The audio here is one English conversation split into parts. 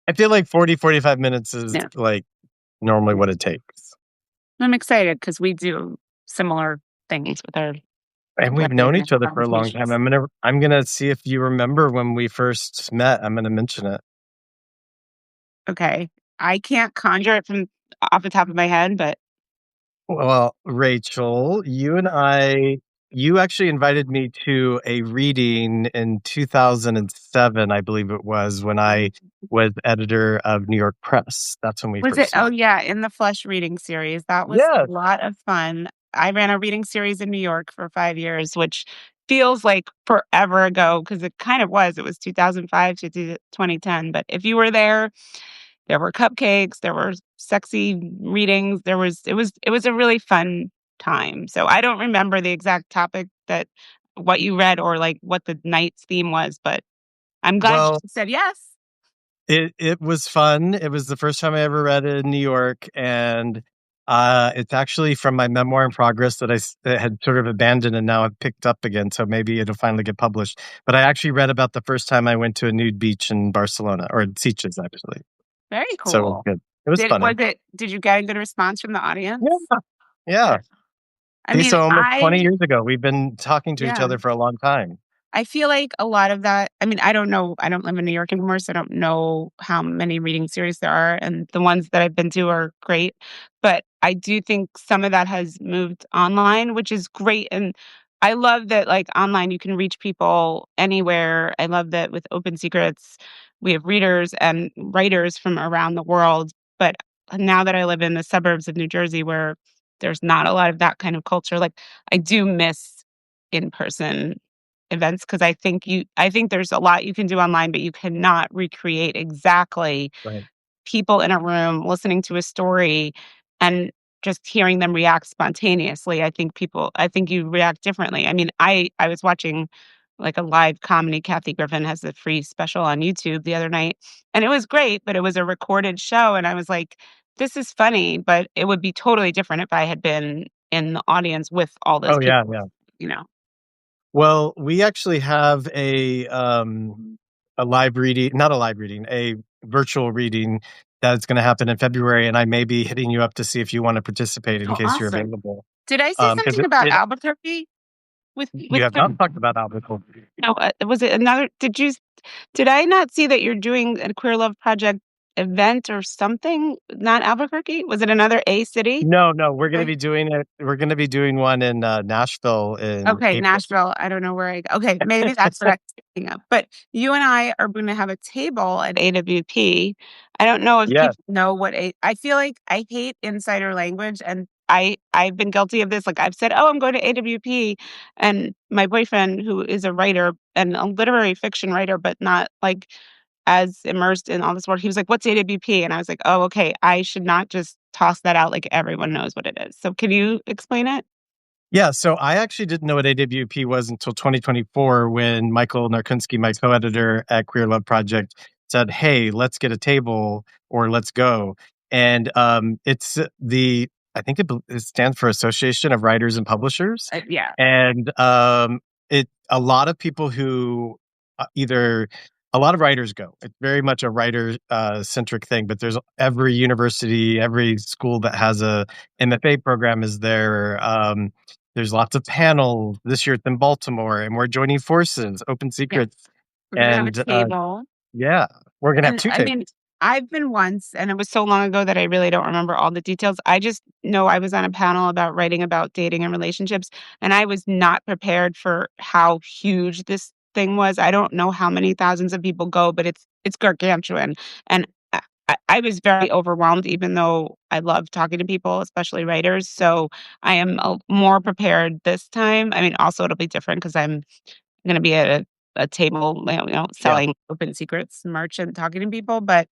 I feel like 45 minutes is Yeah. like normally what it takes. I'm excited because we do similar things with our And we've known writing each and other for a long time. conversations. I'm gonna see if you remember when we first met. I'm gonna mention it. Okay. I can't conjure it from off the top of my head, but Well, Rachel, you actually invited me to a reading in 2007, I believe it was, when I was editor of New York Press. That's when we was it? first Oh, met. yeah, in the Flush reading series. That was Yes. a lot of fun. I ran a reading series in New York for 5 years, which feels like forever ago because it kind of was. It was 2005 to 2010. But if you were there were cupcakes, there were sexy readings. It was a really fun time. So I don't remember the exact topic that what you read or like what the night's theme was, but I'm glad Well, you said yes. it was fun. It was the first time I ever read it in New York, and it's actually from my memoir in progress that that had sort of abandoned and now I've picked up again. So maybe it'll finally get published. But I actually read about the first time I went to a nude beach in Barcelona, or Sitges, actually. Very So it was cool. good. It was funny. Did you get a good response from the audience? Yeah. Yeah. Good. I See, mean, so almost 20 years ago, we've been talking to each yeah. other for a long time. I feel like a lot of that I mean, I don't know, I don't live in New York anymore, so I don't know how many reading series there are, and the ones that I've been to are great, but I do think some of that has moved online, which is great, and I love that, like, online you can reach people anywhere. I love that with Open Secrets, we have readers and writers from around the world, but now that I live in the suburbs of New Jersey where there's not a lot of that kind of culture, like, I do miss in-person events because I think there's a lot you can do online, but you cannot recreate exactly Right. people in a room listening to a story and just hearing them react spontaneously. I think you react differently. I mean, I was watching like a live comedy. Kathy Griffin has a free special on YouTube the other night, and it was great, but it was a recorded show, and I was like, this is funny, but it would be totally different if I had been in the audience with all those Oh, yeah, people, yeah. you know. Well, we actually have a live reading, not a live reading, a virtual reading that's going to happen in February, and I may be hitting you up to see if you want to participate in Oh, case you're awesome. available. Did I see Because something about Albuquerque with you have not talked about Albuquerque. no, was it another did I not see that you're doing a Queer Love Project event or something? Not Albuquerque? Was it another A city? No, no, we're going to Okay. be doing it. We're going to be doing one in Nashville in Okay, April. Nashville. I don't know where okay, maybe that's what I'm thinking of. But you and I are gonna have a table at AWP. I don't know if Yes. people know what I feel like I hate insider language and I've been guilty of this. Like I've said, "Oh, I'm going to AWP." And my boyfriend who is a writer and a literary fiction writer but not like as immersed in all this work, he was like, "What's AWP?" And I was like, "Oh, okay. I should not just toss that out like everyone knows what it is." So can you explain it? Yeah, so I actually didn't know what AWP was until 2024 when Michael Narkunsky, my co-editor at Queer Love Project, said, "Hey, let's get a table or let's go." And it's I think it stands for Association of Writers and Publishers, Yeah. and a lot of people who either a lot of writers go. It's very much a writer centric thing, but there's every university, every school that has a MFA program is there. There's lots of panels. This year it's in Baltimore, and we're joining forces, Open Yeah. Secrets. We're gonna have a And table. yeah, we're going to have And two I tables. mean, I've been once, and it was so long ago that I really don't remember all the details. I just know I was on a panel about writing about dating and relationships, and I was not prepared for how huge this thing was. I don't know how many thousands of people go, but it's gargantuan. And I was very overwhelmed, even though I love talking to people, especially writers. So I am more prepared this time. I mean, also it'll be different because I'm gonna be at a table, Yeah. selling Open Secrets merch and talking to people, but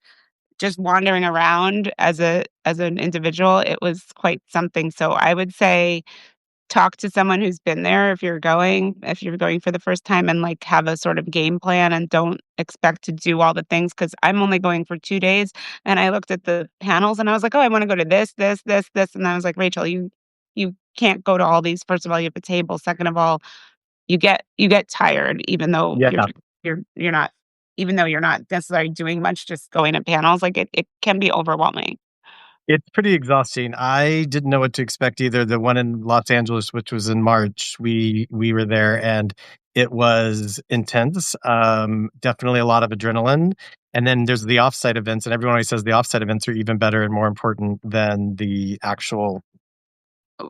just wandering around as an individual, it was quite something. So I would say talk to someone who's been there if you're going for the first time and, like, have a sort of game plan and don't expect to do all the things because 'cause I'm only going for 2 days, and I looked at the panels and I was like, "Oh, I wanna go to this, this, this, this," and I was like, "Rachel, you can't go to all these. First of all, you have a table. Second of all, you get tired even though Yeah. you're not even though you're not necessarily doing much, just going to panels, like, it can be overwhelming. It's pretty exhausting. I didn't know what to expect either. The one in Los Angeles, which was in March, we were there and it was intense. Definitely a lot of adrenaline. And then there's the offsite events, and everyone always says the offsite events are even better and more important than the actual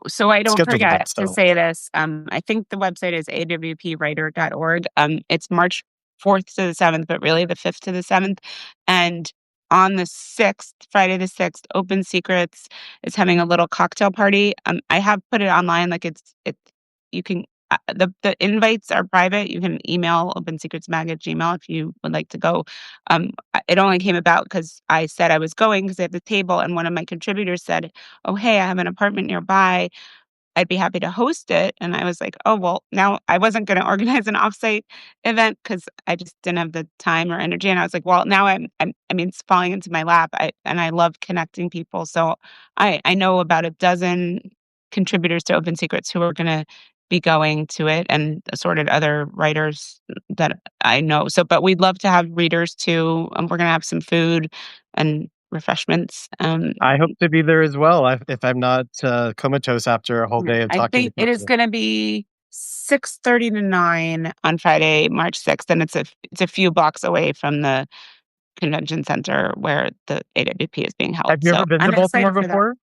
So I don't scheduled forget events. to So say this. I think the website is awpwriter.org. It's March 4th to the 7th, but really the 5th to the 7th. And on the 6th, Friday the 6th, Open Secrets is having a little cocktail party. I have put it online, like you can, the invites are private. You can email Open Secrets Mag at Gmail if you would like to go. It only came about because I said I was going because I have the table, and one of my contributors said, "Oh, hey, I have an apartment nearby. I'd be happy to host it." And I was like, "Oh, well, now I wasn't gonna organize an offsite event because I just didn't have the time or energy." And I was like, "Well, now I mean, it's falling into my lap. I love connecting people." So I know about a dozen contributors to Open Secrets who are gonna be going to it, and assorted other writers that I know. So, but we'd love to have readers too. We're gonna have some food and refreshments. I hope to be there as well. If I'm not comatose after a whole Yeah, day of I talking to think it is people. gonna be 6:30 to 9 on Friday, March 6th, and it's a few blocks away from the convention center where the AWP is being held, Have you so ever been to I'm Baltimore excited for that. before?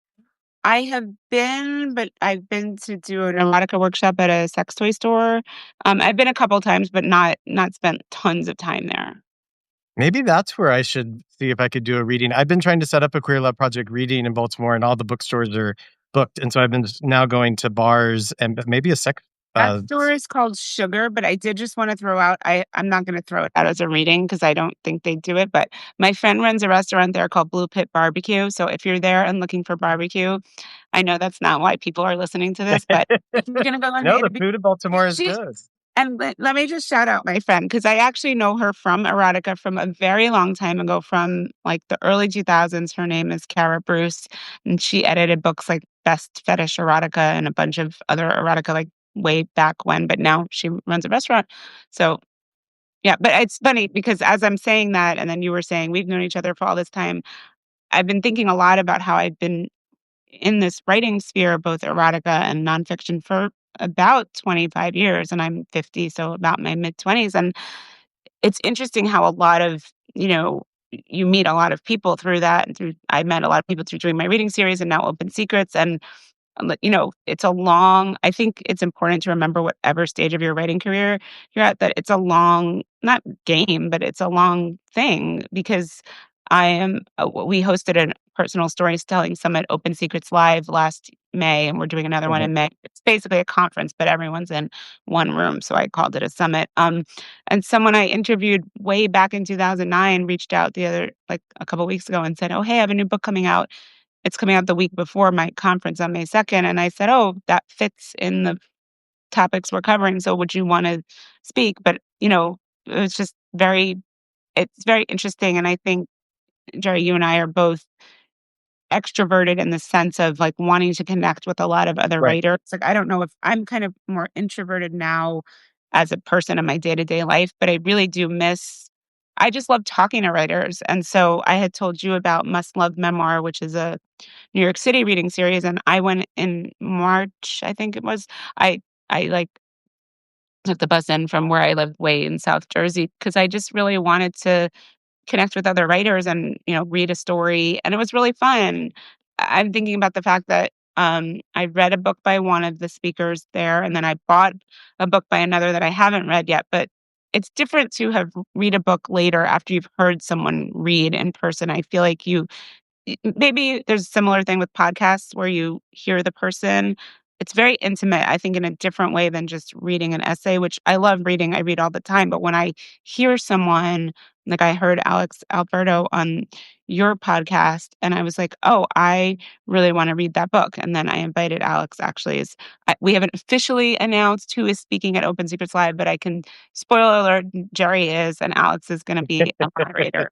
I have been, but I've been to do an erotica workshop at a sex toy store. I've been a couple times, but not spent tons of time there. Maybe that's where I should see if I could do a reading. I've been trying to set up a Queer Love Project reading in Baltimore, and all the bookstores are booked. And so I've been now going to bars and maybe a sex. That Uh, store is called Sugar, but I did just wanna throw out I'm not gonna throw it out as a reading because I don't think they do it, but my friend runs a restaurant there called Blue Pit Barbecue, so if you're there and looking for barbecue, I know that's not why people are listening to this, but if you're gonna go on no, the the interview, food in Baltimore is she good. and let me just shout out my friend because I actually know her from erotica from a very long time ago, from, like, the early 2000s. Her name is Kara Bruce, and she edited books like Best Fetish Erotica and a bunch of other erotica, like, way back when, but now she runs a restaurant. So, yeah, but it's funny because as I'm saying that, and then you were saying we've known each other for all this time, I've been thinking a lot about how I've been in this writing sphere, both erotica and nonfiction, for about 25 years, and I'm 50, so about my mid-20s, and it's interesting how a lot of, you meet a lot of people through that, and through I met a lot of people through doing my reading series and now Open Secrets, and it's a long I think it's important to remember whatever stage of your writing career you're at, that it's a long, not game, but it's a long thing because we hosted a personal storytelling summit, Open Secrets Live, last May, and we're doing another one Mhm. in May. It's basically a conference, but everyone's in one room, so I called it a summit. And someone I interviewed way back in 2009 reached out like a couple weeks ago and said, "Oh, hey, I have a new book coming out. It's coming out the week before my conference on May 2nd." And I said, "Oh, that fits in the topics we're covering. So would you want to speak?" But, it's just it's very interesting. And I think, Jerry, you and I are both extroverted in the sense of like wanting to connect with a lot of other Right. writers. Like, I don't know if I'm kind of more introverted now as a person in my day to day life, but I really do I just love talking to writers. And so I had told you about Must Love Memoir, which is a New York City reading series, and I went in March, I think it was. I like took the bus in from where I lived way in South Jersey because I just really wanted to connect with other writers and, read a story, and it was really fun. I'm thinking about the fact that, I read a book by one of the speakers there, and then I bought a book by another that I haven't read yet, but it's different to have read a book later after you've heard someone read in person. I feel like maybe there's a similar thing with podcasts where you hear the person. It's very intimate, I think, in a different way than just reading an essay, which I love reading. I read all the time. But when I hear someone, like I heard Alex Alberto on your podcast, and I was like, oh, I really want to read that book. And then I invited Alex, actually. We haven't officially announced who is speaking at Open Secrets Live, but I can, spoiler alert, Jerry is, and Alex is going to be a moderator.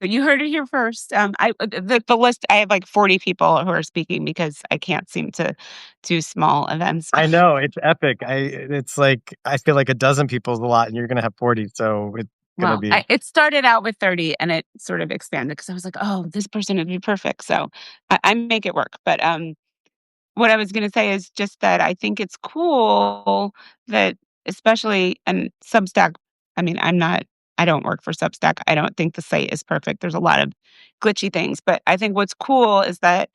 So you heard it here first. The list, I have like 40 people who are speaking because I can't seem to do small events. I know it's epic. It's like I feel like a dozen people is a lot, and you're going to have 40. So gonna Well, be. it started out with 30 and it sort of expanded because I was like, "Oh, this person would be perfect." So I make it work. But what I was gonna say is just that I think it's cool that especially and Substack, I mean, I don't work for Substack. I don't think the site is perfect. There's a lot of glitchy things, but I think what's cool is that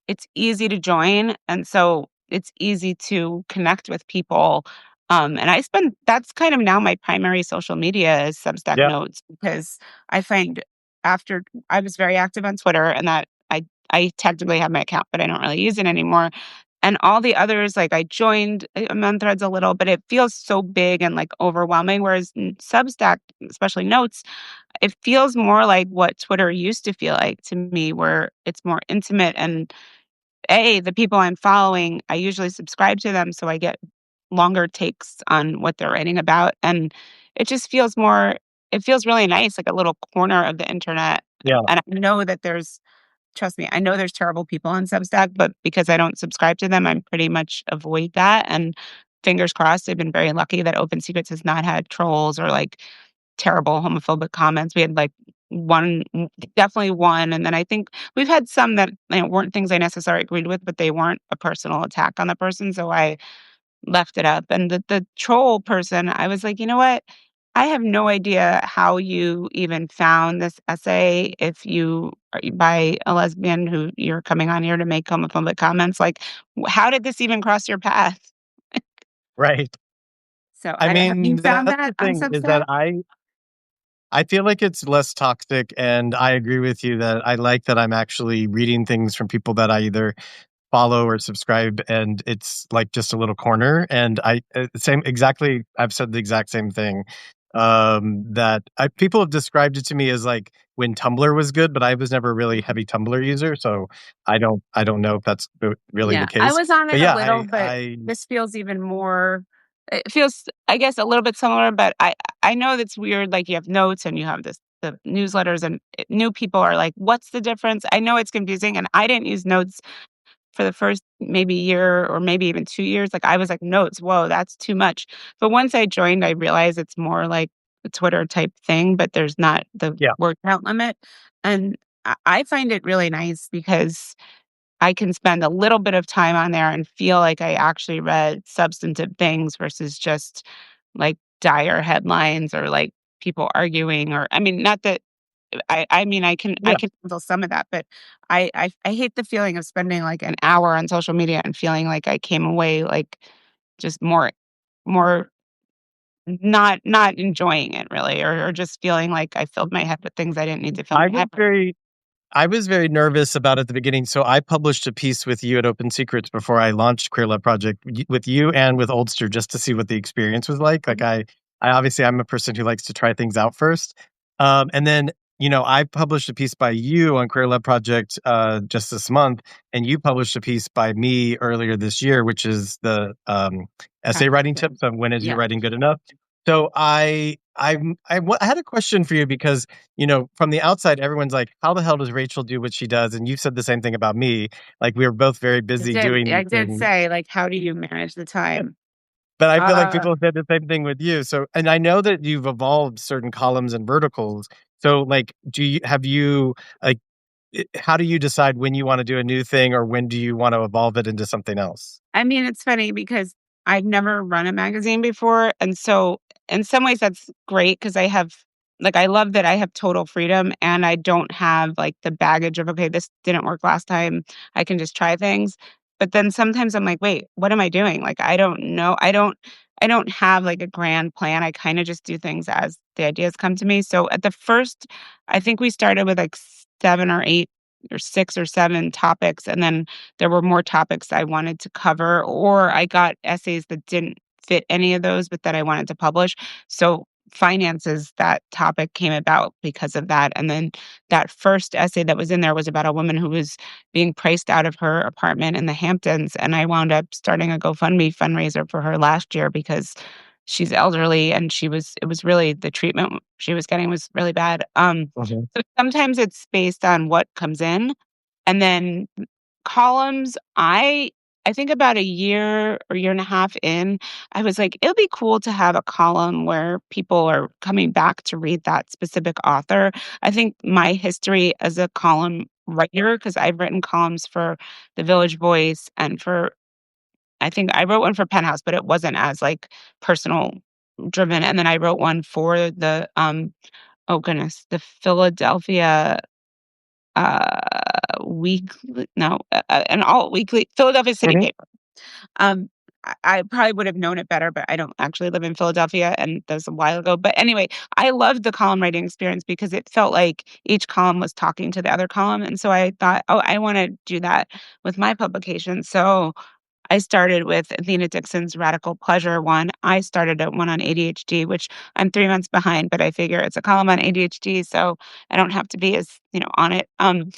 it's easy to join, and so it's easy to connect with people. And I spend that's kind of now my primary social media is Substack Yeah, Notes because I find after I was very active on Twitter and that I technically have my account, but I don't really use it anymore. And all the others, like I joined I'm on Threads a little, but it feels so big and like overwhelming. Whereas Substack, especially Notes, it feels more like what Twitter used to feel like to me, where it's more intimate. And the people I'm following, I usually subscribe to them, so I get longer takes on what they're writing about. And it just feels more. It feels really nice, like a little corner of the internet. yeah, And I know that there's trust me, I know there's terrible people on Substack, but because I don't subscribe to them, I'm pretty much avoid that, and fingers crossed, I've been very lucky that Open Secrets has not had trolls or, like, terrible homophobic comments. We had, like, one definitely one, and then I think we've had some that, weren't things I necessarily agreed with, but they weren't a personal attack on the person, so I left it up. And the troll person, I was like, "You know what? I have no idea how you even found this essay if you are by a lesbian who you're coming on here to make homophobic comments. Like, how did this even cross your path?" right. So, I I have you mean, found that's that the on thing is that Substack? I feel like it's less toxic, and I agree with you that I like that I'm actually reading things from people that I either follow or subscribe, and it's like just a little corner. And same exactly. I've said the exact same thing. That people have described it to me as like when Tumblr was good, but I was never a really Mhm. heavy Tumblr user, so I don't know if that's really the Yeah, I case. was on But it a yeah, little, but I this feels even more it feels, I guess, a little bit similar, but I know that's weird, like, you have notes and you have the newsletters, and new people are like, "What's the difference?" I know it's confusing, and I didn't use notes for the first maybe year or maybe even 2 years. Like, I was like, "Notes, whoa, that's too much." But once I joined, I realized it's more like a Twitter type thing, but there's not the yeah, word count limit, and I find it really nice because I can spend a little bit of time on there and feel like I actually read substantive things versus just, like, dire headlines or, like, people arguing or I mean, not that I mean, I yeah. can handle some of that, but I hate the feeling of spending, like, an hour on social media and feeling like I came away, like, just more not enjoying it really or just feeling like I filled my head with things I didn't need to fill I my was head with. very I was very nervous about at the beginning, so I published a piece with you at Open Secrets before I launched Queer Love Project with you and with Oldster just to see what the experience was like. Like Mhm. I obviously I'm a person who likes to try things out first, and then I published a piece by you on Queer Love Project just this month, and you published a piece by me earlier this year, which is the essay writing Practice tips on when is your Yeah. writing good enough. So I had a question for you because from the outside, everyone's like, "How the hell does Rachel do what she does?" And you've said the same thing about me. Like we were both very busy doing I these did things. say, like, "How do you manage the time?" But I feel like Uh, people have said the same thing with you. So, and I know that you've evolved certain columns and verticals. So, like, have you like, how do you decide when you want to do a new thing or when do you want to evolve it into something else? I mean, it's funny because I've never run a magazine before, and so in some ways that's great because I love that I have total freedom and I don't have, like, the baggage of, "Okay, this didn't work last time, I can just try things." But then sometimes I'm like, "Wait, what am I doing?" Like, I don't know. I don't have, like, a grand plan, I kinda just do things as the ideas come to me. So at the first I think we started with, like, 7 or 8 or 6 or 7 topics, and then there were more topics I wanted to cover, or I got essays that didn't fit any of those, but that I wanted to publish. So finances, that topic came about because of that. And then that first essay that was in there was about a woman who was being priced out of her apartment in the Hamptons. And I wound up starting a GoFundMe fundraiser for her last year because she's elderly and it was really the treatment she was getting was really bad. Mhm. So sometimes it's based on what comes in and then columns, I think about a year or year and a half in, I was like, "It'll be cool to have a column where people are coming back to read that specific author." I think my history as a column writer, because 'cause I've written columns for The Village Voice and for I think I wrote one for Penthouse, but it wasn't as, like, personal driven, and then I wrote one for oh goodness, the Philadelphia, weekly no, an alt weekly Philadelphia City Mhm. paper. Um, I probably would have known it better, but I don't actually live in Philadelphia, and that was a while ago. But anyway, I loved the column writing experience because it felt like each column was talking to the other column, and so I thought, "Oh, I wanna do that with my publication." So I started with Athena Dixon's Radical Pleasure one. I started at one on ADHD, which I'm 3 months behind, but I figure it's a column on ADHD, so I don't have to be as, on it. And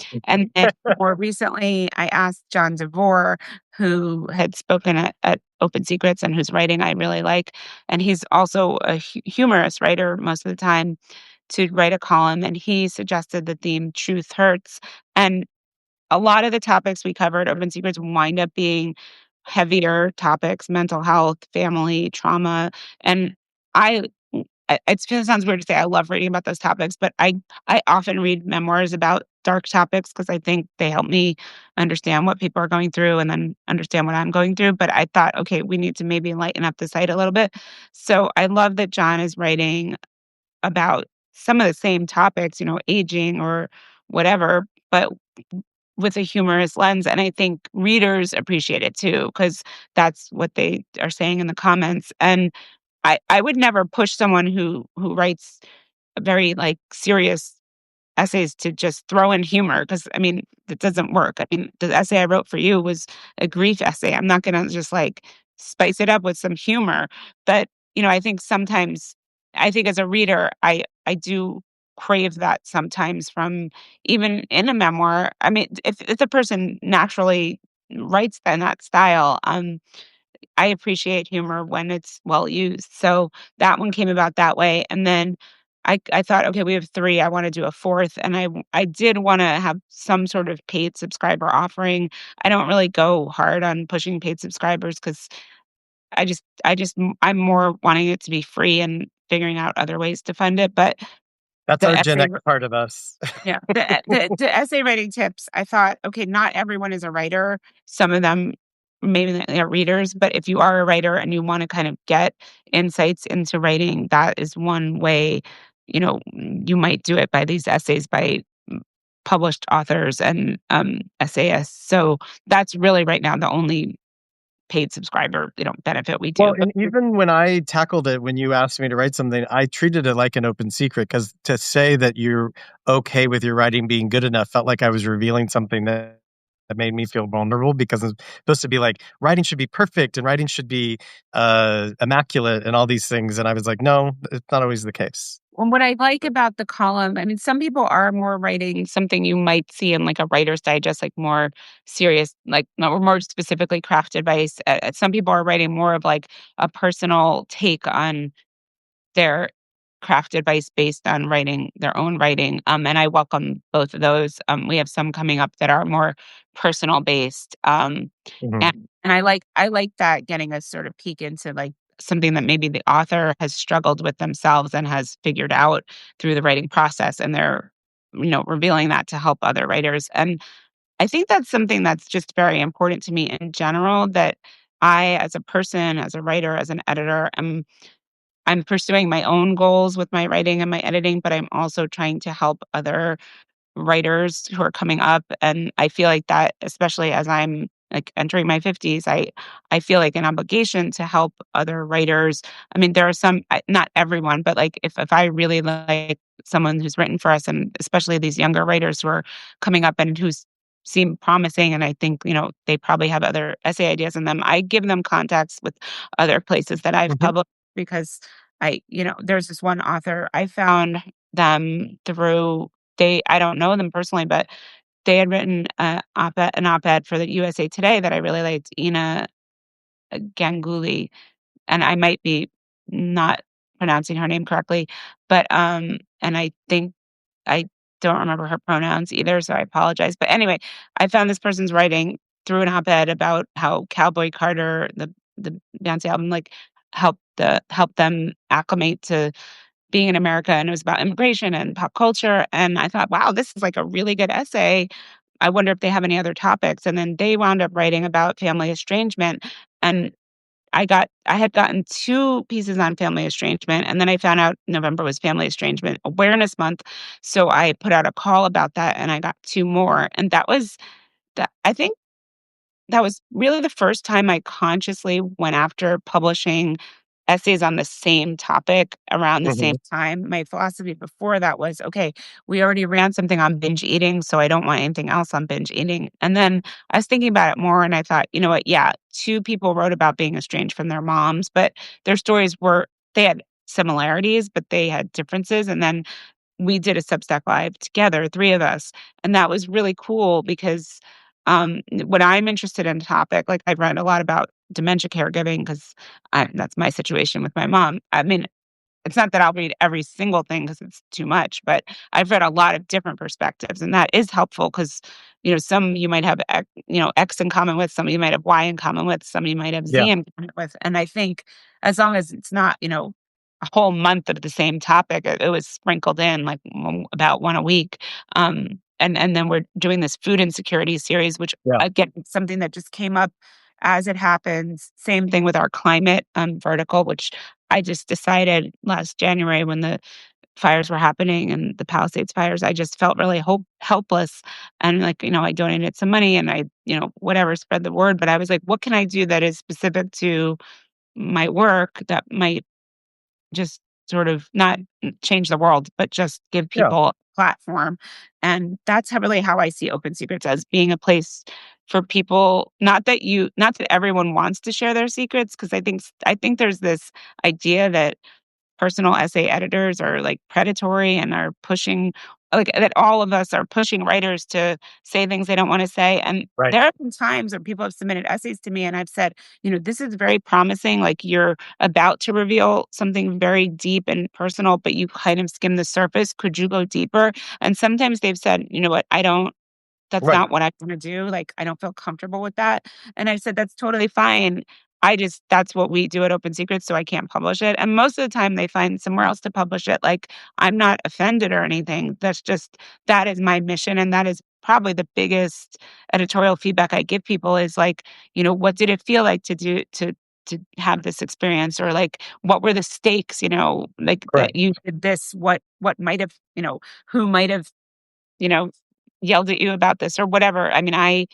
then more recently, I asked John DeVore, who had spoken at Open Secrets and whose writing I really like, and he's also a humorous writer most of the time, to write a column, and he suggested the theme "Truth Hurts." And a lot of the topics we covered, Open Secrets, wind up being heavier topics, mental health, family, trauma, and I it sounds weird to say I love reading about those topics, but I often read memoirs about dark topics because I think they help me understand what people are going through and then understand what I'm going through, but I thought, "Okay, we need to maybe lighten up the site a little bit." So, I love that John is writing about some of the same topics, aging or whatever, but with a humorous lens, and I think readers appreciate it too, because that's what they are saying in the comments, and I would never push someone who writes very, like, serious essays to just throw in humor because I mean, that doesn't work. I mean, the essay I wrote for you was a grief essay. I'm not gonna just, like, spice it up with some humor, but, I think sometimes I think as a reader, I do crave that sometimes from even in a memoir. I mean, if the person naturally writes in that style, I appreciate humor when it's well used. So that one came about that way, and then I thought, "Okay, we have 3, I wanna do a 4th," and I did wanna have some sort of paid subscriber offering. I don't really go hard on pushing paid subscribers because I'm more wanting it to be free and figuring out other ways to fund it, but That's the our Gen essay X part of us. yeah, the essay writing tips, I thought, okay, not everyone is a writer. Some of them maybe they're readers, but if you are a writer and you want to kind of get insights into writing, that is one way, you might do it by these essays by published authors and essayists. So that's really right now the only paid subscriber, benefit we Well, do. and even when I tackled it, when you asked me to write something, I treated it like an open secret because to say that you're okay with your writing being good enough felt like I was revealing something that made me feel vulnerable because it's supposed to be like writing should be perfect and writing should be immaculate and all these things. And I was like, no, it's not always the case. Well, what I like about the column, I mean, some people are more writing something you might see in like a Writer's Digest, like more serious, like or more specifically craft advice. Some people are writing more of like a personal take on their craft advice based on writing their own writing. And I welcome both of those. We have some coming up that are more personal based. Mhm. And I like that getting a sort of peek into like something that maybe the author has struggled with themselves and has figured out through the writing process, and they're revealing that to help other writers. And I think that's something that's just very important to me in general. That I, as a person, as a writer, as an editor, I'm pursuing my own goals with my writing and my editing, but I'm also trying to help other writers who are coming up, and I feel like that especially as I'm, like, entering my 50s, I feel like an obligation to help other writers. I mean, there are some not everyone, but, like, if I really like someone who's written for us, and especially these younger writers who are coming up and who seem promising, and I think, they probably have other essay ideas in them, I give them contacts with other places that I've Mhm. published because there's this one author, I found them through I don't know them personally, but they had written an op-ed for the USA Today that I really liked, Ina Ganguly, and I might be not pronouncing her name correctly, but, and I think I don't remember her pronouns either, so I apologize, but anyway, I found this person's writing threw an op-ed about how Cowboy Carter, the Beyonce album, like, helped them acclimate to being in America, and it was about immigration and pop culture, and I thought, "Wow, this is, like, a really good essay. I wonder if they have any other topics," and then they wound up writing about family estrangement, and I had gotten 2 pieces on family estrangement, and then I found out November was Family Estrangement Awareness Month, so I put out a call about that, and I got 2 more, and that I think that was really the first time I consciously went after publishing essays on the same topic around the same Mhm. time. My philosophy before that was, okay, we already ran something on binge eating, so I don't want anything else on binge eating. And then I was thinking about it more and I thought, you know what? Yeah, 2 people wrote about being estranged from their moms, but their stories they had similarities, but they had differences. And then we did a Substack Live together, 3 of us, and that was really cool because, when I'm interested in a topic, like, I've read a lot about dementia caregiving because that's my situation with my mom. I mean, it's not that I'll read every single thing because it's too much, but I've read a lot of different perspectives, and that is helpful because, some you might have X in common with, some you might have Y in common with, some you might have Yeah, Z in common with, and I think as long as it's not, a whole month of the same topic, it was sprinkled in, like, about 1 a week, and then we're doing this food insecurity series, which, yeah, again, it's something that just came up as it happens. Same thing with our climate, vertical, which I just decided last January when the fires were happening and the Palisades fires, I just felt really helpless. And like, I donated some money and I, whatever, spread the word. But I was like, what can I do that is specific to my work that might just sort of not change the world, but just give yeah, people a platform. And that's really how I see Open Secrets as being a place for people, not that everyone wants to share their secrets, because I think there's this idea that personal essay editors are like predatory and are pushing like that all of us are pushing writers to say things they don't want to say. And right, there have been times where people have submitted essays to me and I've said, this is very promising. Like you're about to reveal something very deep and personal, but you kind of skim the surface. Could you go deeper? And sometimes they've said, you know what, that's right, not what I wanna do, like, I don't feel comfortable with that, and I said, "That's totally fine. That's what we do at Open Secrets, so I can't publish it," and most of the time, they find somewhere else to publish it, like, I'm not offended or anything, that is my mission, and that is probably the biggest editorial feedback I give people is, like, "What did it feel like to have this experience?" Or, like, "What were the stakes?" Like, right. that you did this, what might have who might have you know, yelled at you about this or whatever. I mean, I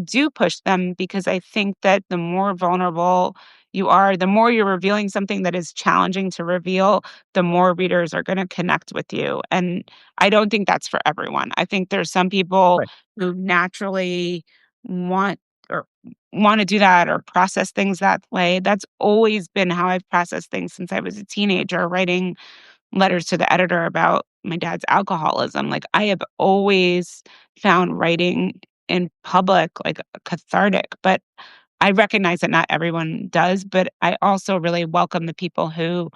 do push them because I think that the more vulnerable you are, the more you're revealing something that is challenging to reveal, the more readers are going to connect with you. And I don't think that's for everyone. I think there's some people Right. who naturally want or want to do that or process things that way. That's always been how I've processed things since I was a teenager, writing letters to the editor about my dad's alcoholism. Like, I have always found writing in public, like, cathartic, but I recognize that not everyone does, but I also really welcome the people who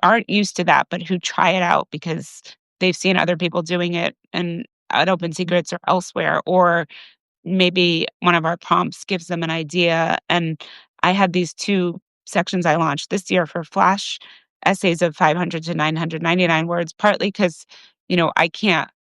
aren't used to that, but who try it out because they've seen other people doing it and at Open Secrets or elsewhere, or maybe one of our prompts gives them an idea. And I had these 2 sections I launched this year for flash essays of 500 to 999 words, partly because,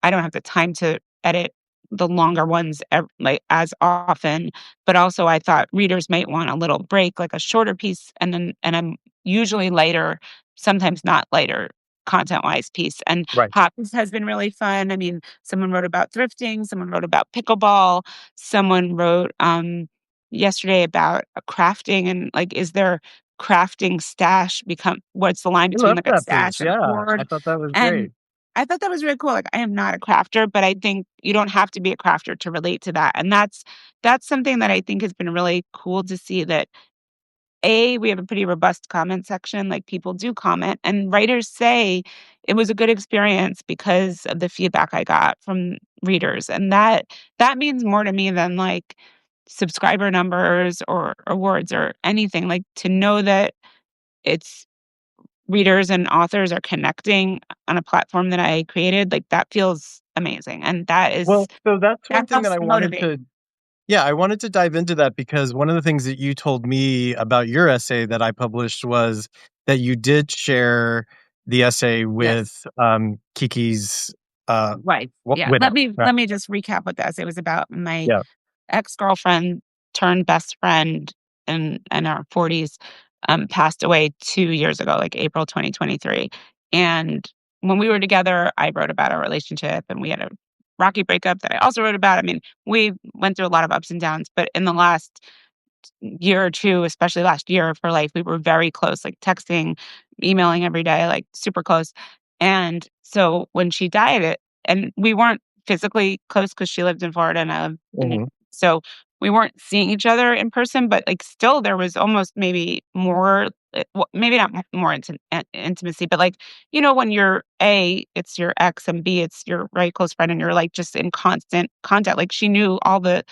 I don't have the time to edit the longer ones like as often, but also I thought readers might want a little break, like a shorter piece, and I'm usually lighter, sometimes not lighter content-wise piece. And Right. hobbies has been really fun. I mean, someone wrote about thrifting, someone wrote about pickleball, someone wrote, yesterday about, crafting and, like, is their crafting stash become what's the line I between, love like, a that piece, stash and a yeah, I hoard? thought that was And great. I thought that was really cool. Like, I am not a crafter, but I think you don't have to be a crafter to relate to that, and that's something that I think has been really cool to see that we have a pretty robust comment section, like, people do comment, and writers say, "It was a good experience because of the feedback I got from readers," and that means more to me than, like, subscriber numbers or awards or anything, like, to know that it's readers and authors are connecting on a platform that I created, like, that feels amazing, and Well, so that's one that thing that helps I to wanted motivate. to Yeah, I wanted to dive into that because one of the things that you told me about your essay that I published was that you did share the essay Yes. with, Kiki's, Right. Yeah. widow, right? Let me just recap what that is. It was about my Yeah. ex-girlfriend turned best friend in our 40s, passed away 2 years ago, like April 2023. And when we were together, I wrote about our relationship, and we had a rocky breakup that I also wrote about. I mean, we went through a lot of ups and downs, but in the last year or 2, especially last year of her life, we were very close, like texting, emailing every day, like super close. And so when she died, and we weren't physically close because she lived in Florida and I lived in New, Mhm. so we weren't seeing each other in person, but like still there was almost maybe more, maybe not more intimacy, but like, when you're A, it's your ex, and B, it's your very close friend, and you're like just in constant contact. Like she knew all the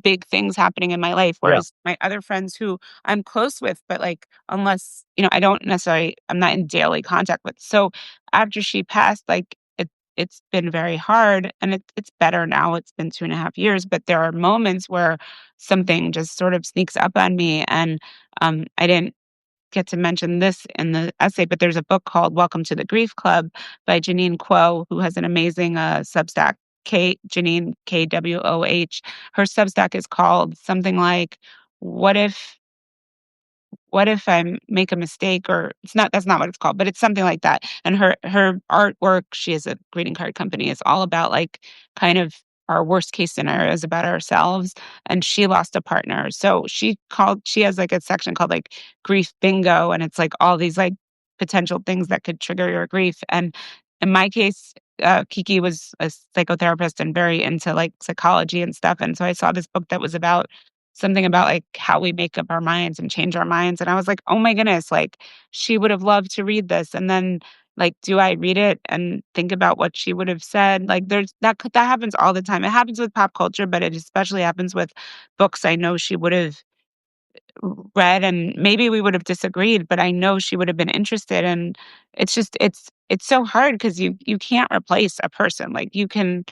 big things happening in my life. Yeah, Whereas my other friends who I'm close with, but like, unless, I'm not in daily contact with. So after she passed, like, it's been very hard, and it's better now. It's been 2.5 years, but there are moments where something just sort of sneaks up on me. And I didn't get to mention this in the essay, but there's a book called Welcome to the Grief Club by Janine Kuo, who has an amazing Substack. Janine KWOH. Her Substack is called something like "What if I make a mistake?" Or it's not. That's not what it's called, but it's something like that. And her artwork, she has a greeting card company. Is all about like kind of our worst case scenarios about ourselves. And she lost a partner, so she has like a section called like grief bingo, and it's like all these like potential things that could trigger your grief. And in my case, Kiki was a psychotherapist and very into like psychology and stuff. And so I saw this book that was about something about like how we make up our minds and change our minds. And I was like, oh my goodness, like she would have loved to read this. And then like, do I read it and think about what she would have said? Like that happens all the time. It happens with pop culture, but it especially happens with books I know she would have read, and maybe we would have disagreed, but I know she would have been interested. And it's just it's so hard because you can't replace a person. Like you can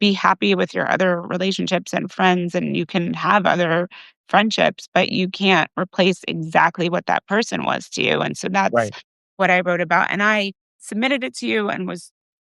be happy with your other relationships and friends, and you can have other friendships, but you can't replace exactly what that person was to you. And so that's right. what I wrote about. And I submitted it to you and was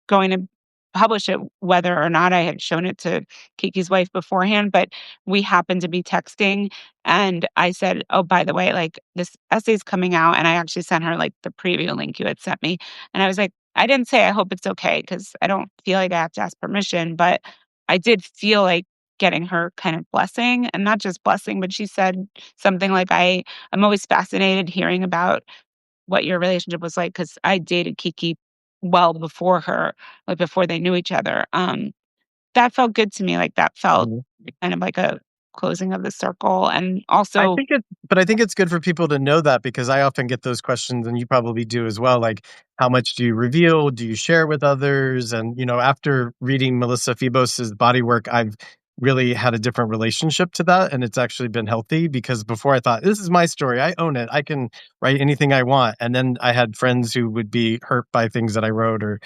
going to publish it whether or not I had shown it to Kiki's wife beforehand. But we happened to be texting, and I said, oh, by the way, like this essay's coming out. And I actually sent her like the preview link you had sent me. And I was like, I didn't say I hope it's okay because I don't feel like I have to ask permission, but I did feel like getting her kind of blessing, and not just blessing, but she said something like, I'm always fascinated hearing about what your relationship was like because I dated Kiki well before her, like before they knew each other. That felt good to me. Like that felt Mhm. kind of like a closing of the circle. And also, I think it's good for people to know that because I often get those questions and you probably do as well, like, how much do you reveal? Do you share with others? And, after reading Melissa Febos's body work, I've really had a different relationship to that, and it's actually been healthy because before I thought, "This is my story, I own it, I can write anything I want," and then I had friends who would be hurt by things that I wrote or,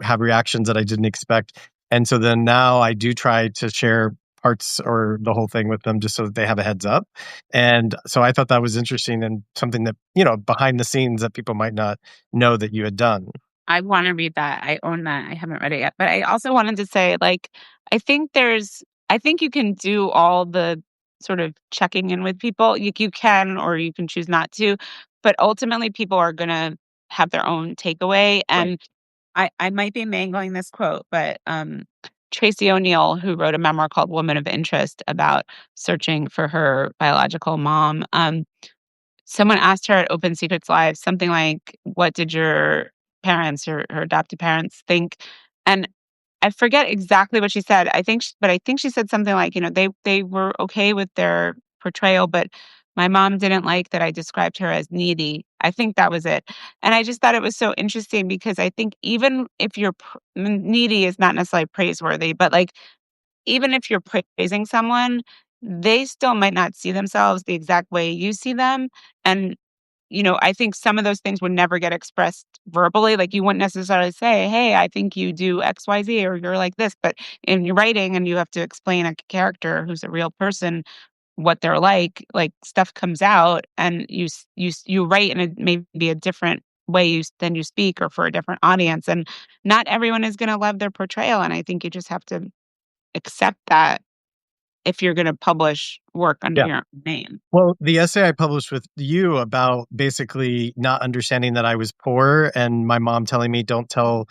have reactions that I didn't expect, and so then now I do try to share parts or the whole thing with them just so that they have a heads up. And so I thought that was interesting and something that, behind the scenes that people might not know that you had done. I wanna read that. I own that. I haven't read it yet. But I also wanted to say, like, I think you can do all the sort of checking in with people. You can or you can choose not to, but ultimately people are gonna have their own takeaway. Right. And I might be mangling this quote, but, Tracy O'Neill, who wrote a memoir called Woman of Interest about searching for her biological mom, someone asked her at Open Secrets Live something like, "What did your parents or her adopted parents think?" And I forget exactly what she said. But I think she said something like, they were okay with their portrayal, but my mom didn't like that I described her as needy. I think that was it. And I just thought it was so interesting because I think even if needy is not necessarily praiseworthy, but like even if you're praising someone, they still might not see themselves the exact way you see them. And I think some of those things would never get expressed verbally. Like you wouldn't necessarily say, "Hey, I think you do XYZ or you're like this." But in your writing and you have to explain a character who's a real person what they're like stuff comes out and you write in a maybe a different way than you speak or for a different audience. And not everyone is going to love their portrayal. And I think you just have to accept that if you're gonna publish work under Yeah. your own name. Well, the essay I published with you about basically not understanding that I was poor and my mom telling me don't tell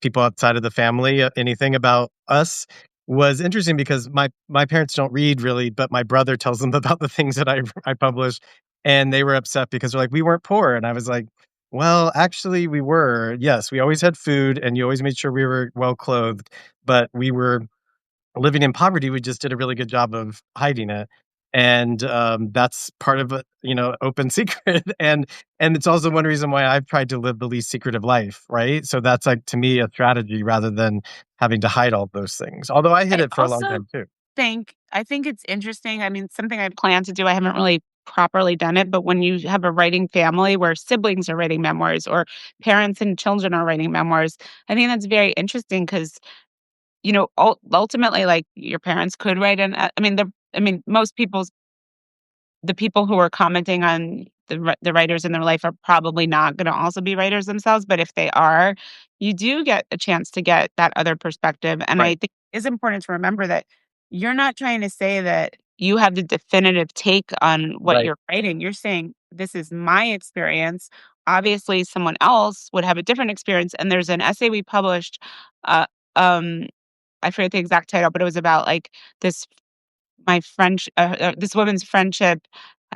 people outside of the family anything about us was interesting because my parents don't read really, but my brother tells them about the things that I publish, and they were upset because they're like, "We weren't poor," and I was like, "Well, actually, we were. Yes, we always had food, and you always made sure we were well clothed, but we were living in poverty. We just did a really good job of hiding it." And that's part of a open secret, and it's also one reason why I've tried to live the least secretive life, right? So that's like to me a strategy rather than having to hide all those things. Although I hid I it for a long also time too. think it's interesting. I mean, something I plan to do, I haven't really properly done it, but when you have a writing family where siblings are writing memoirs or parents and children are writing memoirs, I think that's very interesting because, ultimately, like, your parents could write most people's the people who are commenting on the writers in their life are probably not gonna also be writers themselves, but if they are, you do get a chance to get that other perspective, and I Right, think it's important to remember that you're not trying to say that you have the definitive take on what right. you're writing, you're saying, "This is my experience." Obviously, someone else would have a different experience, and there's an essay we published, uh, um, I forget the exact title, but it was about, like, this this woman's friendship.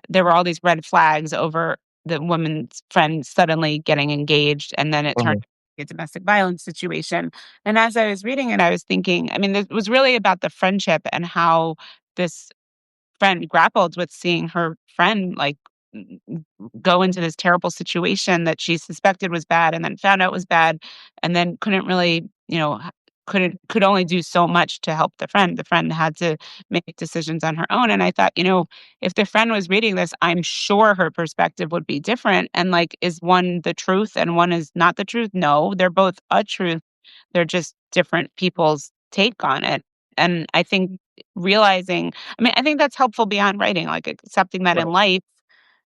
There were all these red flags over the woman's friend suddenly getting engaged, and then it turned Mhm. a domestic violence situation. And as I was reading it, I was thinking, I mean, it was really about the friendship and how this friend grappled with seeing her friend, like, go into this terrible situation that she suspected was bad and then found out was bad, and then couldn't really, could only do so much to help the friend. The friend had to make decisions on her own, and I thought, if the friend was reading this, I'm sure her perspective would be different, and, like, is one the truth and one is not the truth? No, they're both a truth. They're just different people's take on it, and I think realizing I think that's helpful beyond writing, like, accepting that in Right, life,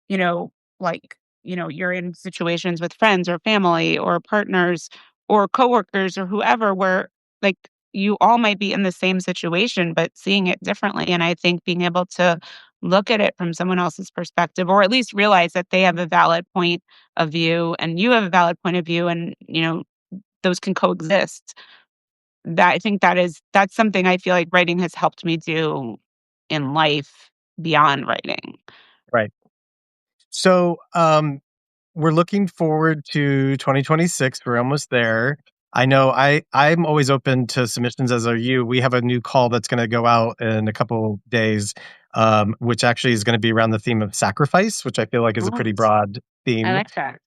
you know, like, you're in situations with friends or family or partners or coworkers or whoever where, like, you all might be in the same situation, but seeing it differently. And I think being able to look at it from someone else's perspective, or at least realize that they have a valid point of view and you have a valid point of view, and, those can coexist. That I think that's something I feel like writing has helped me do in life beyond writing. right. So, we're looking forward to 2026. We're almost there. I know I'm always open to submissions, as are you. We have a new call that's gonna go out in a couple days, which actually is gonna be around the theme of sacrifice, which I feel like is a Oh, pretty broad I theme. like that.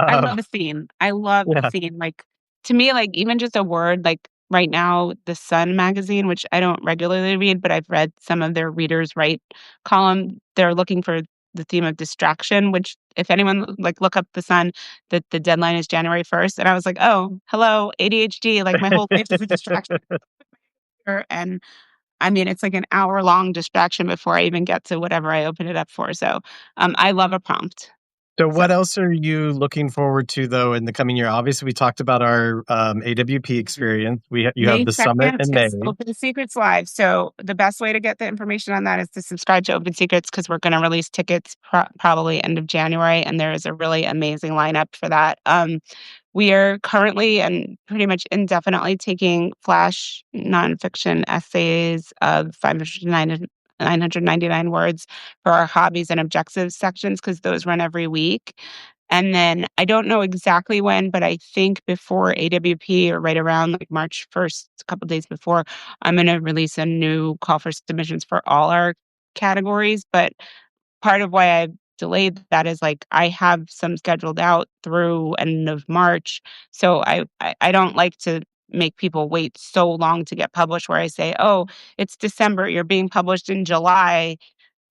I Uh, love a scene. I love a yeah. scene. Like, to me, like, even just a word, like, right now, The Sun magazine, which I don't regularly read, but I've read some of their readers' right column, they're looking for the theme of distraction, which if anyone, like, look up The Sun, the deadline is January 1st, and I was like, "Oh, hello, ADHD, like, my whole life is a distraction." And, I mean, it's like an hour-long distraction before I even get to whatever I open it up for, so, I love a prompt. So So what else are you looking forward to, though, in the coming year? Obviously, we talked about our, AWP experience. You have May the summit 2nd in May. is Open Secrets Live, so the best way to get the information on that is to subscribe to Open Secrets because 'cause we're gonna release tickets probably end of January, and there is a really amazing lineup for that. We are currently and pretty much indefinitely taking flash nonfiction essays of 500 to 999 words for our hobbies and objectives sections because those run every week. And then I don't know exactly when, but I think before AWP or right around like March 1st, a couple days before, I'm going to release a new call for submissions for all our categories. But part of why I've delayed that is, like, I have some scheduled out through end of March, so I don't like to make people wait so long to get published where I say, "Oh, it's December, you're being published in July."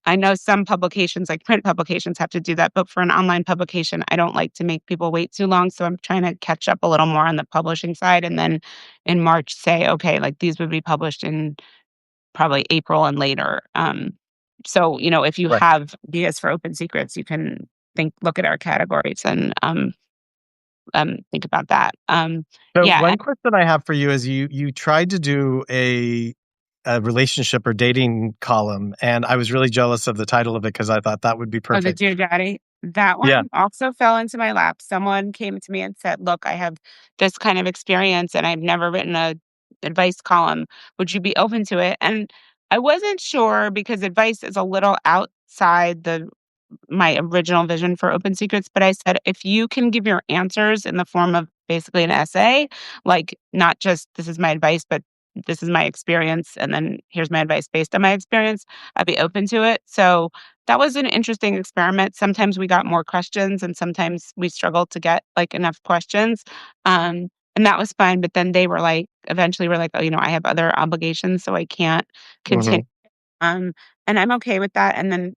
I know some publications, like print publications, have to do that, but for an online publication, I don't like to make people wait too long, so I'm trying to catch up a little more on the publishing side, and then in March say, "Okay, like, these would be published in probably April and later." So, if you Right. have ideas for open secrets, you can look at our categories and, think about that. So Yeah, one question I have for you is you tried to do a relationship or dating column, and I was really jealous of the title of it because I thought that would be oh, the perfect. Dear Daddy? That Yeah. one also fell into my lap. Someone came to me and said, "Look, I have this kind of experience and I've never written a advice column. Would you be open to it?" And I wasn't sure because advice is a little outside the my original vision for Open Secrets, but I said, if you can give your answers in the form of basically an essay, like not just this is my advice, but this is my experience, and then here's my advice based on my experience, I'd be open to it. So that was an interesting experiment. Sometimes we got more questions, and sometimes we struggled to get like enough questions. And that was fine. But then they were like, eventually, we're like, oh, I have other obligations, so I can't continue. Hmm. Um, and I'm okay with that, and then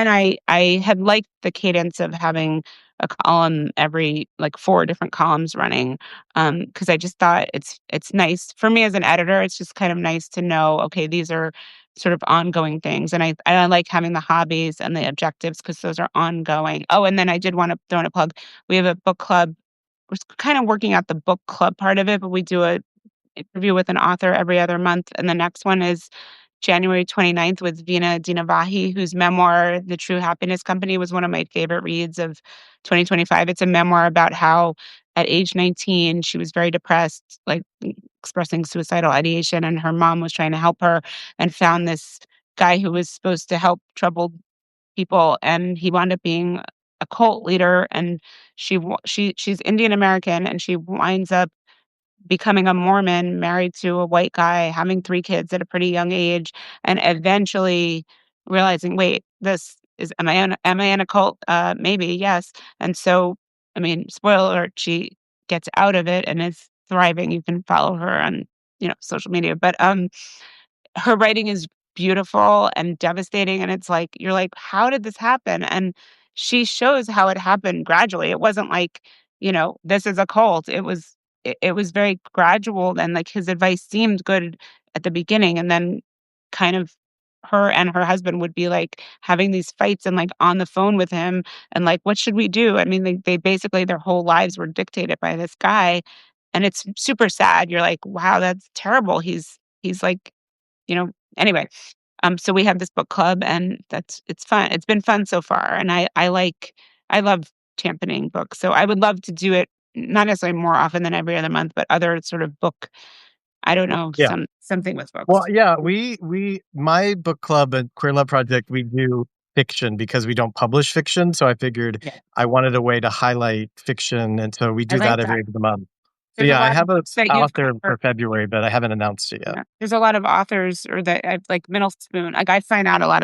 I had liked the cadence of having a column every like 4 different columns running, because I just thought it's nice for me as an editor, it's just kind of nice to know, okay, these are sort of ongoing things, and I like having the hobbies and the objectives because those are ongoing. Oh, and then I did wanna throw in a plug. We have a book club. We're kind of working out the book club part of it, but we do a interview with an author every other month, and the next one is January 29th with Veena Dinavahi, whose memoir, The True Happiness Company, was one of my favorite reads of 2025. It's a memoir about how at age 19, she was very depressed, like expressing suicidal ideation, and her mom was trying to help her and found this guy who was supposed to help troubled people, and he wound up being a cult leader, and she's Indian American, and she winds up becoming a Mormon, married to a white guy, having 3 kids at a pretty young age, and eventually realizing, "Wait, this is am I in a cult? Maybe, yes." And so, I mean, spoiler alert, she gets out of it and is thriving. You can follow her on, social media, but, her writing is beautiful and devastating, and it's like you're like, "How did this happen?" And she shows how it happened gradually. It wasn't like, this is a cult. It was very gradual, and, like, his advice seemed good at the beginning, and then kind of her and her husband would be, like, having these fights and, like, on the phone with him and, like, "What should we do?" I mean, they basically their whole lives were dictated by this guy, and it's super sad. You're like, "Wow, that's terrible." He's like, you know anyway, so we have this book club, and it's fun. It's been fun so far, and I love championing books, so I would love to do it, not necessarily more often than every other month, but other sort of book, I don't know, Yeah. something with Well, books. yeah, we my book club and Queer Love Project, we do fiction because we don't publish fiction. So I figured Yeah, I wanted a way to highlight fiction, and so we I do like that every that. other month. So There's a yeah, I lot of have a books that you've author covered. for February, but I haven't announced it yet. Yeah, there's a lot of authors or that I've like Middle Spoon, like, I find out about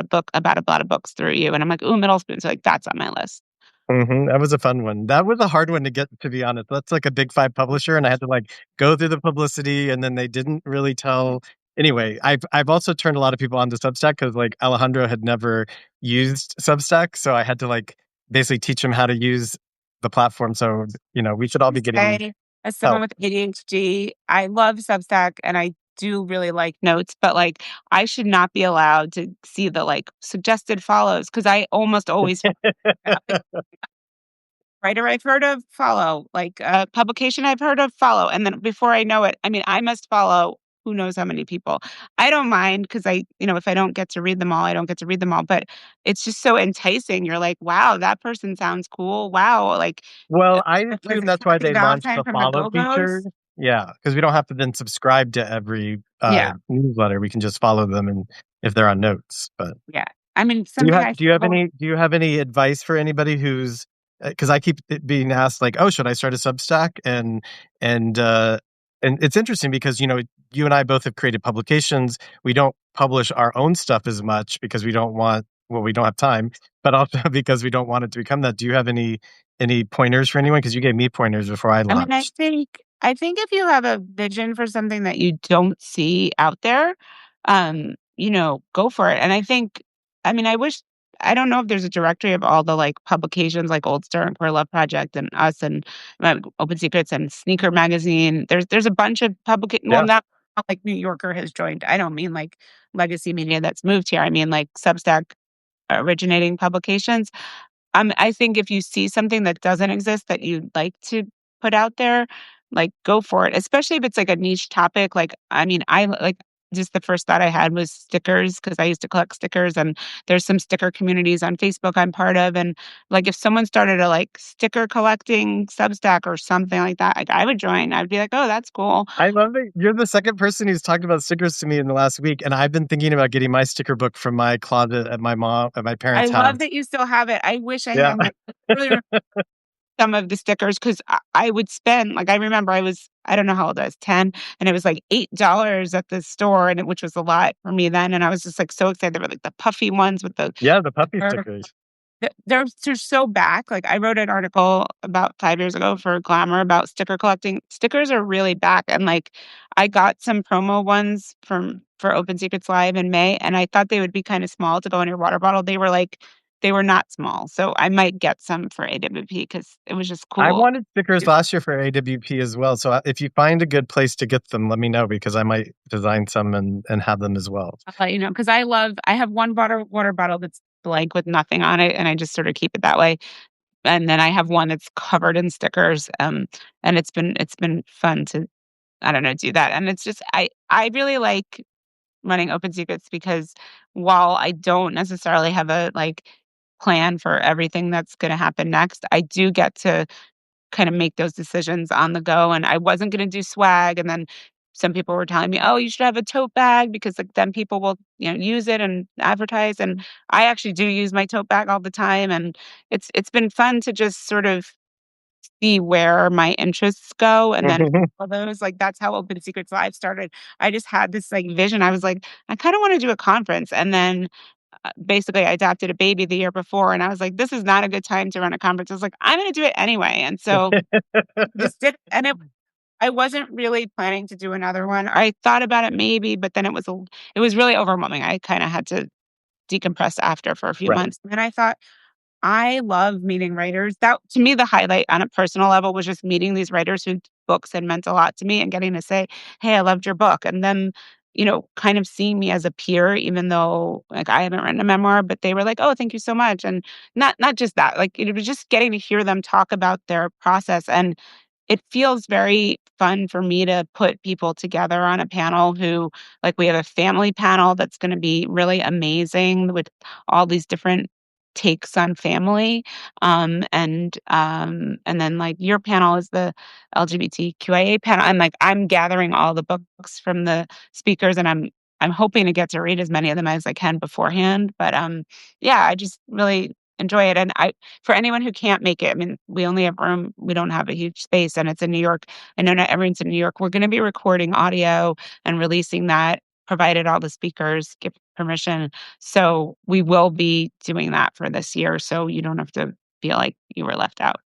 a lot of books through you, and I'm like, "Ooh, Middle Spoon," so, like, that's on my list. That was a fun one. That was a hard one to get, to be honest. That's like a big 5 publisher, and I had to, like, go through the publicity, and then they didn't really tell. Anyway, I've also turned a lot of people onto Substack because, like, Alejandro had never used Substack, so I had to, like, basically teach him how to use the platform, so, we should all be getting Say, as someone help. with ADHD, I love Substack and I do really like notes, but, like, I should not be allowed to see the, like, suggested follows because I almost always follow like, writer I've heard of, follow, like, publication I've heard of, follow, and then before I know it, I mean, I must follow who knows how many people. I don't mind because if I don't get to read them all, I don't get to read them all, but it's just so enticing. You're like, "Wow, that person sounds cool. Wow," like, Well, I was assume it that's why Kathy they launched Valentine the from the follow feature. Go-Go's? Yeah, because we don't have to then subscribe to every, Yeah, newsletter. We can just follow them and if they're on notes, but yeah. I mean, Do you something have I do you have struggle. any do you have any advice for anybody who's, because I keep it being asked, like, "Oh, should I start a Substack?" And, uh, and it's interesting because, you and I both have created publications. We don't publish our own stuff as much because we don't have time, but also because we don't want it to become that. Do you have any pointers for anyone? Because you gave me pointers before I I mean, I launched. think I think if you have a vision for something that you don't see out there, go for it. And I think I mean, I don't know if there's a directory of all the, like, publications like Old Star and Queer Love Project and Us and, Open Secrets and Sneaker Magazine. There's a bunch of well, Yeah. not like New Yorker has joined. I don't mean, like, legacy media that's moved here. I mean, like, Substack originating publications. I think if you see something that doesn't exist that you'd like to put out there, like, go for it, especially if it's, like, a niche topic, like, I mean, just the first thought I had was stickers because I used to collect stickers, and there's some sticker communities on Facebook I'm part of, and, like, if someone started a, like, sticker collecting Substack or something like that, like, I would join. I'd be like, "Oh, that's cool." I love it. You're the second person who's talked about stickers to me in the last week, and I've been thinking about getting my sticker book from my closet at my I parents' love house. that you still have it. I wish I Yeah. had more. I really some of the stickers 'cause I would spend like, I remember I don't know how old I was, 10, and it was, like, $8 at the store, and which was a lot for me then, and I was just, like, so excited. They were, like, the puffy ones with the Yeah, the puppy fur. stickers. They're so back, like, I wrote an article about 5 years ago for Glamour about sticker collecting. Stickers are really back, and, like, I got some promo ones for Open Secrets Live in May, and I thought they would be kinda small to go in your water bottle. They were not small, so I might get some for AWP because it was just I cool. wanted stickers last year for AWP as well, so, if you find a good place to get them, let me know because I might design some and have them as well. I'll let you know because I have one water bottle that's blank with nothing on it, and I just sort of keep it that way. And then I have one that's covered in stickers, and it's been fun to, I don't know, do that. And it's just I really like running Open Secrets because while I don't necessarily have a, like, plan for everything that's gonna happen next, I do get to kind of make those decisions on the go, and I wasn't gonna do swag, and then some people were telling me, "Oh, you should have a tote bag because, like, then people will, use it and advertise," and I actually do use my tote bag all the time, and it's been fun to just sort of see where my interests go and then all those like, that's how Open Secrets Live started. I just had this, like, vision. I was like, "I kinda wanna do a conference," and then, basically, I adopted a baby the year before, and I was like, "This is not a good time to run a conference." I was like, "I'm gonna do it anyway," and so just did and I wasn't really planning to do another one. I thought about it maybe, but then it was really overwhelming. I kinda had to decompress after for a few Right. months, and I thought, I love meeting writers. That to me, the highlight on a personal level was just meeting these writers whose books had meant a lot to me and getting to say, "Hey, I loved your book." And then, kind of seeing me as a peer, even though, like, I haven't written a memoir, but they were like, "Oh, thank you so much." And not just that, like, it was just getting to hear them talk about their process. And it feels very fun for me to put people together on a panel who, like, we have a family panel that's gonna be really amazing with all these different takes on family. And then, like, your panel is the LGBTQIA panel, and, like, I'm gathering all the books from the speakers, and I'm hoping to get to read as many of them as I can beforehand. But yeah, I just really enjoy it. And I for anyone who can't make it, I mean, we only have room, we don't have a huge space, and it's in New York. I know not everyone's in New York. We're gonna be recording audio and releasing that, provided all the speakers give permission. So we will be doing that for this year, so you don't have to feel like you were left out.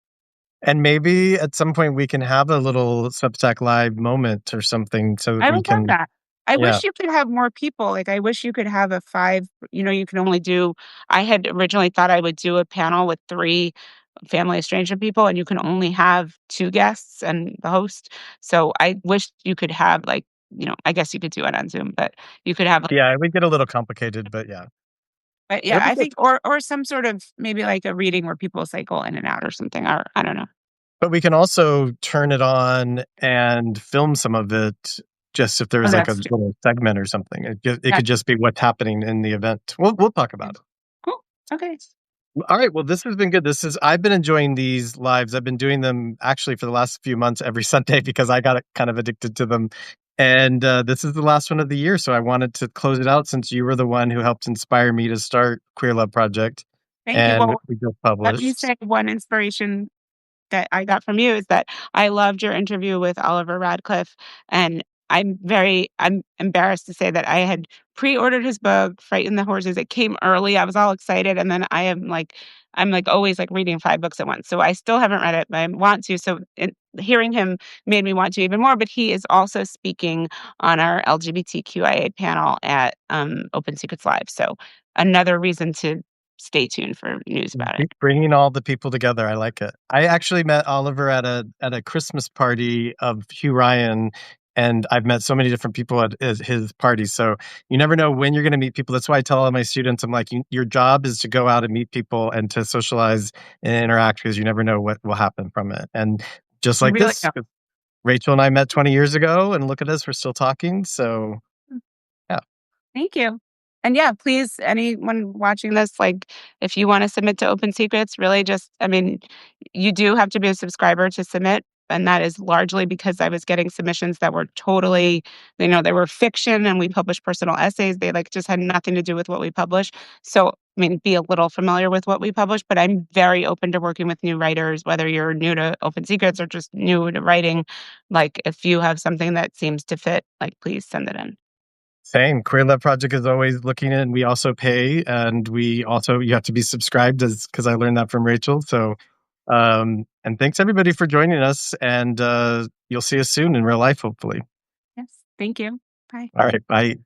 And maybe at some point we can have a little Substack Live moment or something so that I we would love can. that. I Yeah. wish you could have more people, like, I wish you could have a 5, you can only do. I had originally thought I would do a panel with 3 family estrangement people, and you can only have 2 guests and the host. So I wish you could have, like, I guess you could do it on Zoom, but you could have. Yeah, it would get a little complicated, but yeah. But yeah, It'll be I good. think or some sort of maybe like a reading where people cycle in and out or something, or I don't know. But we can also turn it on and film some of it just if Oh, there's like a that's true. little segment or something. It could That's just be what's happening in the event. We'll talk about true. it. Cool. Okay. All right. Well, this has been good. I've been enjoying these lives. I've been doing them actually for the last few months every Sunday because I got kind of addicted to them. And this is the last one of the year. So I wanted to close it out since you were the one who helped inspire me to start Queer Love Project. Thank you. And Well, we just let me published. say one inspiration that I got from you is that I loved your interview with Oliver Radcliffe, and I'm embarrassed to say that I had pre-ordered his book, Frighten the Horses. It came early. I was all excited, and then I'm like always like reading 5 books at once. So I still haven't read it, but I want to. So hearing him made me want to even more. But he is also speaking on our LGBTQIA panel at Open Secrets Live. So another reason to stay tuned for news about it. Bringing all the people together, I like it. I actually met Oliver at a Christmas party of Hugh Ryan, and I've met so many different people at his parties. So you never know when you're going to meet people. That's why I tell all my students, I'm like, your job is to go out and meet people and to socialize and interact because you never know what will happen from it. And just You like really this, know. Rachel and I met 20 years ago, and look at us, we're still talking. So yeah, Thank you. And yeah, please, anyone watching this, like, if you want to submit to Open Secrets, really just, I mean, you do have to be a subscriber to submit. And that is largely because I was getting submissions that were totally, they were fiction and we published personal essays. They like just had nothing to do with what we publish. So, I mean, be a little familiar with what we publish, but I'm very open to working with new writers, whether you're new to Open Secrets or just new to writing. Like, if you have something that seems to fit, like, please send it in. same. Career Lab Project is always looking in. We also pay, and we also you have to be subscribed, as because I learned that from Rachel. So and thanks everybody for joining us. And you'll see us soon in real life, hopefully. Yes. Thank you. Bye. All right. Bye.